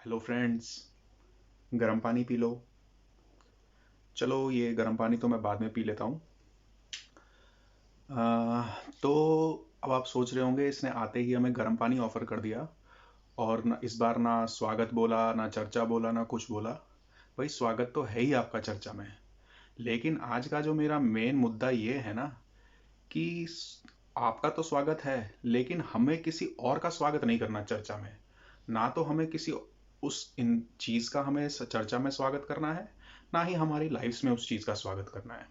Hello friends. गर्म पानी P low. चलो, ये गर्म पानी तो मैं बाद में पी लेता हूँ। तो अब आप सोच रहे होंगे इसने आते ही हमें गर्म पानी ऑफर कर दिया और ना इस बार ना स्वागत बोला, ना चर्चा बोला, ना कुछ बोला। भाई, स्वागत तो है ही आपका चर्चा में। लेकिन आज का जो मेरा मेन मुद्दा ये है ना कि आपका तो स्वागत है, लेकिन हमें किसी और का स्वागत नहीं करना चर्चा में। ना तो हमें किसी उस इन चीज़ का हमें चर्चा में स्वागत करना है, ना ही हमारी लाइफ्स में उस चीज़ का स्वागत करना है।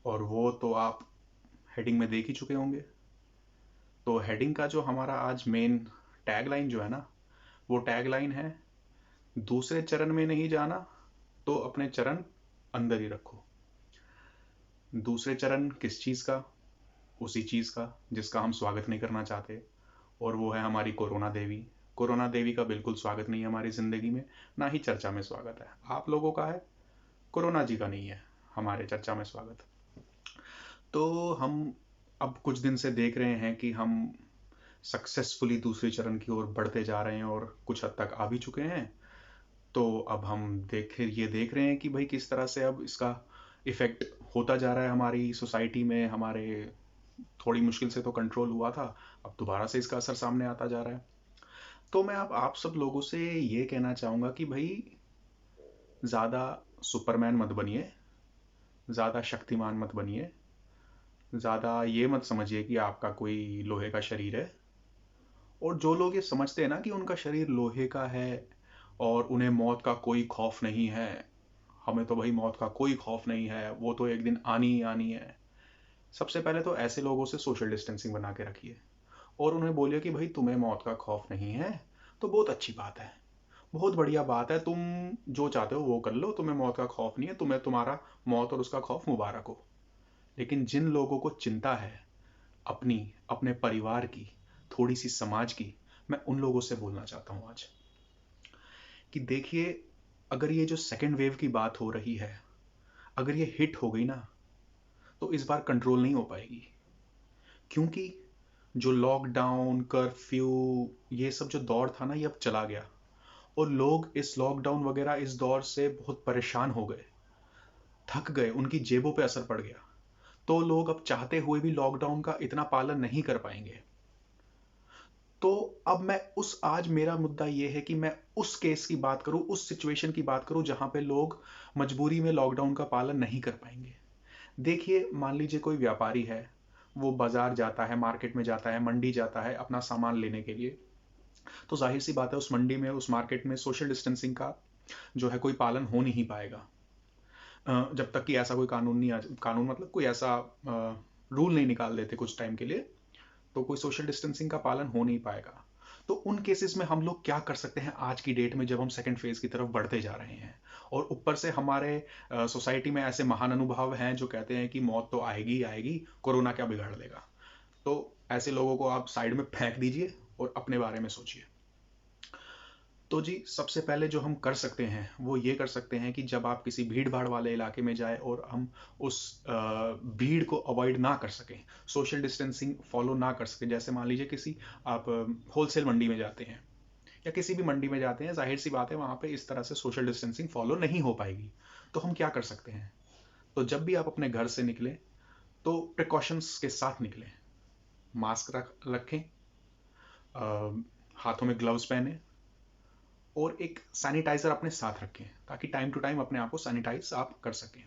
और वो तो आप हेडिंग में देख ही चुके होंगे। तो हेडिंग का जो हमारा आज मेन टैग लाइन जो है ना, वो टैग लाइन है, दूसरे चरण में नहीं जाना तो अपने चरण अंदर ही रखो। दूसरे चरण किस चीज़ का? उसी चीज़ का जिसका हम स्वागत नहीं करना चाहते, और वो है हमारी कोरोना देवी। कोरोना देवी का बिल्कुल स्वागत नहीं है हमारी ज़िंदगी में, ना ही चर्चा में स्वागत है। आप लोगों का है, कोरोना जी का नहीं है हमारे चर्चा में स्वागत। तो हम अब कुछ दिन से देख रहे हैं कि हम सक्सेसफुली दूसरे चरण की ओर बढ़ते जा रहे हैं और कुछ हद तक आ भी चुके हैं। तो अब हम ये देख रहे हैं कि भाई किस तरह से अब इसका इफ़ेक्ट होता जा रहा है हमारी सोसाइटी में। हमारे थोड़ी मुश्किल से तो कंट्रोल हुआ था, अब दोबारा से इसका असर सामने आता जा रहा है। तो मैं अब आप सब लोगों से ये कहना चाहूँगा कि भाई, ज़्यादा सुपरमैन मत बनिए, ज़्यादा शक्तिमान मत बनिए, ज़्यादा ये मत समझिए कि आपका कोई लोहे का शरीर है। और जो लोग ये समझते हैं ना कि उनका शरीर लोहे का है और उन्हें मौत का कोई खौफ नहीं है, हमें तो भाई मौत का कोई खौफ नहीं है, वो तो एक दिन आनी ही आनी है। सबसे पहले तो ऐसे लोगों से सोशल डिस्टेंसिंग बना के रखिए और उन्हें बोलिए कि भाई तुम्हें मौत का खौफ नहीं है, तो बहुत अच्छी बात है, बहुत बढ़िया बात है। तुम जो चाहते हो वो कर लो, तुम्हें मौत का खौफ नहीं है, तुम्हें तुम्हारा मौत और उसका खौफ मुबारक हो। लेकिन जिन लोगों को चिंता है अपनी, अपने परिवार की, थोड़ी सी समाज की, मैं उन लोगों से बोलना चाहता हूँ आज कि देखिए, अगर ये जो सेकेंड वेव की बात हो रही है, अगर ये हिट हो गई ना, तो इस बार कंट्रोल नहीं हो पाएगी। क्योंकि जो लॉकडाउन, कर्फ्यू, ये सब जो दौर था ना, ये अब चला गया। और लोग इस लॉकडाउन वगैरह इस दौर से बहुत परेशान हो गए, थक गए, उनकी जेबों पे असर पड़ गया। तो लोग अब चाहते हुए भी लॉकडाउन का इतना पालन नहीं कर पाएंगे। तो अब मैं उस आज मेरा मुद्दा ये है कि मैं उस केस की बात करूं, उस सिचुएशन की बात करूं जहां पे लोग मजबूरी में लॉकडाउन का पालन नहीं कर पाएंगे। देखिए, मान लीजिए कोई व्यापारी है, वो बाजार जाता है, मार्केट में जाता है, मंडी जाता है अपना सामान लेने के लिए। तो जाहिर सी बात है, उस मंडी में, उस मार्केट में सोशल डिस्टेंसिंग का जो है कोई पालन हो नहीं पाएगा। जब तक कि ऐसा कोई कानून नहीं कानून मतलब कोई ऐसा रूल नहीं निकाल देते कुछ टाइम के लिए, तो कोई सोशल डिस्टेंसिंग का पालन हो नहीं पाएगा। तो उन केसेस में हम लोग क्या कर सकते हैं आज की डेट में, जब हम सेकंड फेज की तरफ बढ़ते जा रहे हैं और ऊपर से हमारे सोसाइटी में ऐसे महान अनुभव हैं जो कहते हैं कि मौत तो आएगी ही आएगी, कोरोना क्या बिगाड़ लेगा। तो ऐसे लोगों को आप साइड में फेंक दीजिए और अपने बारे में सोचिए। तो जी, सबसे पहले जो हम कर सकते हैं वो ये कर सकते हैं कि जब आप किसी भीड़ भाड़ वाले इलाके में जाए और हम उस भीड़ को अवॉइड ना कर सकें, सोशल डिस्टेंसिंग फॉलो ना कर सकें, जैसे मान लीजिए किसी आप होलसेल मंडी में जाते हैं या किसी भी मंडी में जाते हैं, जाहिर सी बात है वहाँ पे इस तरह से सोशल डिस्टेंसिंग फॉलो नहीं हो पाएगी। तो हम क्या कर सकते हैं? तो जब भी आप अपने घर से निकलें, तो प्रिकॉशंस के साथ निकलें। मास्क रखें, हाथों में ग्लव्स पहने और एक सैनिटाइज़र अपने साथ रखें, ताकि टाइम टू टाइम अपने आप को सैनिटाइज आप कर सकें।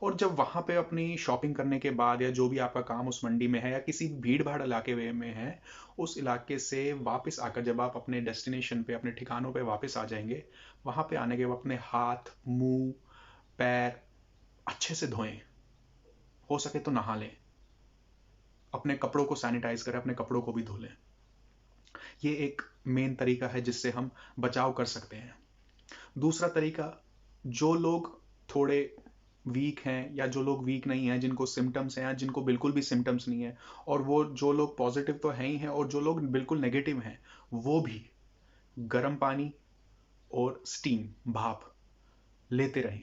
और जब वहाँ पे अपनी शॉपिंग करने के बाद, या जो भी आपका काम उस मंडी में है या किसी भीड़ भाड़ इलाके में है, उस इलाके से वापस आकर जब आप अपने डेस्टिनेशन पे, अपने ठिकानों पे वापस आ जाएंगे, वहाँ पे आने के बाद अपने हाथ, मुंह, पैर अच्छे से धोएं, हो सके तो नहा लें, अपने कपड़ों को सैनिटाइज करें, अपने कपड़ों को भी धो लें। ये एक मेन तरीका है जिससे हम बचाव कर सकते हैं। दूसरा तरीका, जो लोग थोड़े वीक हैं या जो लोग वीक नहीं हैं, जिनको सिम्टम्स हैं या जिनको बिल्कुल भी सिम्टम्स नहीं है, और वो जो लोग पॉजिटिव तो हैं ही हैं और जो लोग बिल्कुल नेगेटिव हैं, वो भी गर्म पानी और स्टीम, भाप लेते रहें।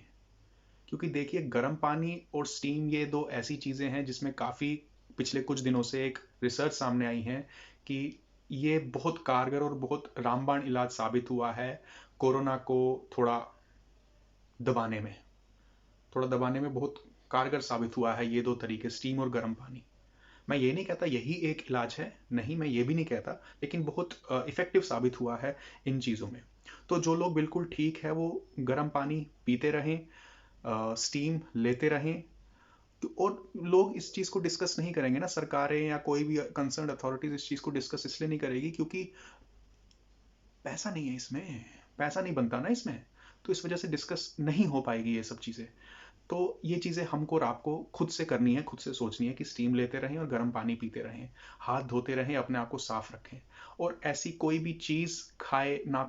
क्योंकि देखिए, गर्म पानी और स्टीम ये दो ऐसी चीज़ें हैं जिसमें काफ़ी पिछले कुछ दिनों से एक रिसर्च सामने आई है कि ये बहुत कारगर और बहुत रामबाण इलाज साबित हुआ है कोरोना को दबाने में थोड़ा दबाने में बहुत कारगर साबित हुआ है ये दो तरीके, स्टीम और गर्म पानी। मैं ये नहीं कहता यही एक इलाज है, नहीं, मैं ये भी नहीं कहता, लेकिन बहुत इफेक्टिव साबित हुआ है इन चीज़ों में। तो जो लोग बिल्कुल ठीक है वो गर्म पानी पीते रहें, स्टीम लेते रहें। और लोग इस चीज़ को डिस्कस नहीं करेंगे ना, सरकारें या कोई भी कंसर्न अथॉरिटीज इस चीज़ को डिस्कस इसलिए नहीं करेगी क्योंकि पैसा नहीं है इसमें, पैसा नहीं बनता ना इसमें, तो इस वजह से डिस्कस नहीं हो पाएगी ये सब चीज़ें। तो ये चीज़ें हमको और आपको खुद से करनी है, खुद से सोचनी है कि स्टीम लेते रहें और गर्म पानी पीते रहें, हाथ धोते रहें, अपने आप को साफ रखें, और ऐसी कोई भी चीज़ खाए ना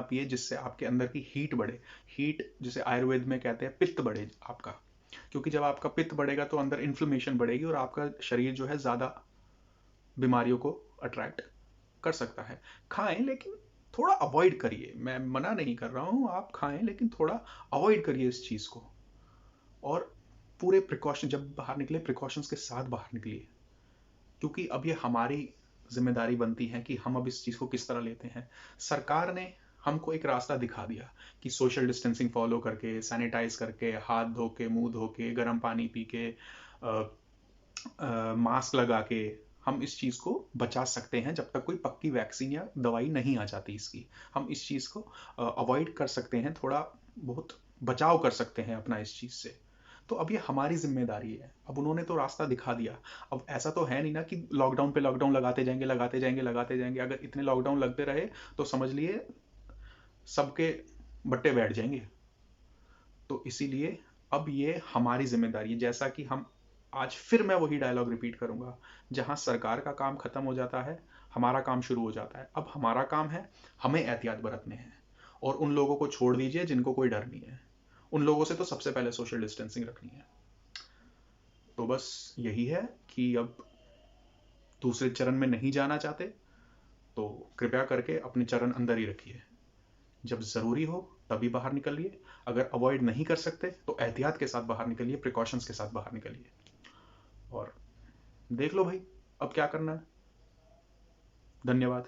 पिए जिससे आपके अंदर की हीट बढ़े। हीट जिसे आयुर्वेद में कहते हैं पित्त बढ़े आपका, क्योंकि जब आपका पित्त बढ़ेगा तो अंदर इन्फ्लेमेशन बढ़ेगी और आपका शरीर जो है ज़्यादा बीमारियों को अट्रैक्ट कर सकता है। खाएं लेकिन थोड़ा अवॉइड करिए, मैं मना नहीं कर रहा हूँ, आप खाएं लेकिन थोड़ा अवॉइड करिए इस चीज़ को। और पूरे प्रिकॉशन, जब बाहर निकले प्रिकॉशंस के साथ बाहर निकलिए, क्योंकि अब ये हमारी जिम्मेदारी बनती है कि हम अब इस चीज़ को किस तरह लेते हैं। सरकार ने हमको एक रास्ता दिखा दिया कि सोशल डिस्टेंसिंग फॉलो करके, सैनिटाइज करके, हाथ धो के, मुंह धो के, गर्म पानी पी के, मास्क लगा के हम इस चीज़ को बचा सकते हैं जब तक कोई पक्की वैक्सीन या दवाई नहीं आ जाती इसकी। हम इस चीज़ को अवॉइड कर सकते हैं, थोड़ा बहुत बचाव कर सकते हैं अपना इस चीज़ से। तो अब ये हमारी जिम्मेदारी है। अब उन्होंने तो रास्ता दिखा दिया, अब ऐसा तो है नहीं ना कि लॉकडाउन पे लॉकडाउन लगाते जाएंगे लगाते जाएंगे लगाते जाएंगे। अगर इतने लॉकडाउन लगते रहे तो समझ लिए सबके बट्टे बैठ जाएंगे। तो इसीलिए अब ये हमारी जिम्मेदारी है, जैसा कि हम आज फिर मैं वही डायलॉग रिपीट करूंगा, जहां सरकार का काम खत्म हो जाता है हमारा काम शुरू हो जाता है। अब हमारा काम है, हमें एहतियात बरतने हैं, और उन लोगों को छोड़ दीजिए जिनको कोई डर नहीं है, उन लोगों से तो सबसे पहले सोशल डिस्टेंसिंग रखनी है। तो बस यही है कि अब दूसरे चरण में नहीं जाना चाहते तो कृपया करके अपने चरण अंदर ही रखिए, जब ज़रूरी हो तभी बाहर निकलिए, अगर अवॉइड नहीं कर सकते तो एहतियात के साथ बाहर निकलिए, प्रिकॉशंस के साथ बाहर निकलिए, और देख लो भाई अब क्या करना है। धन्यवाद।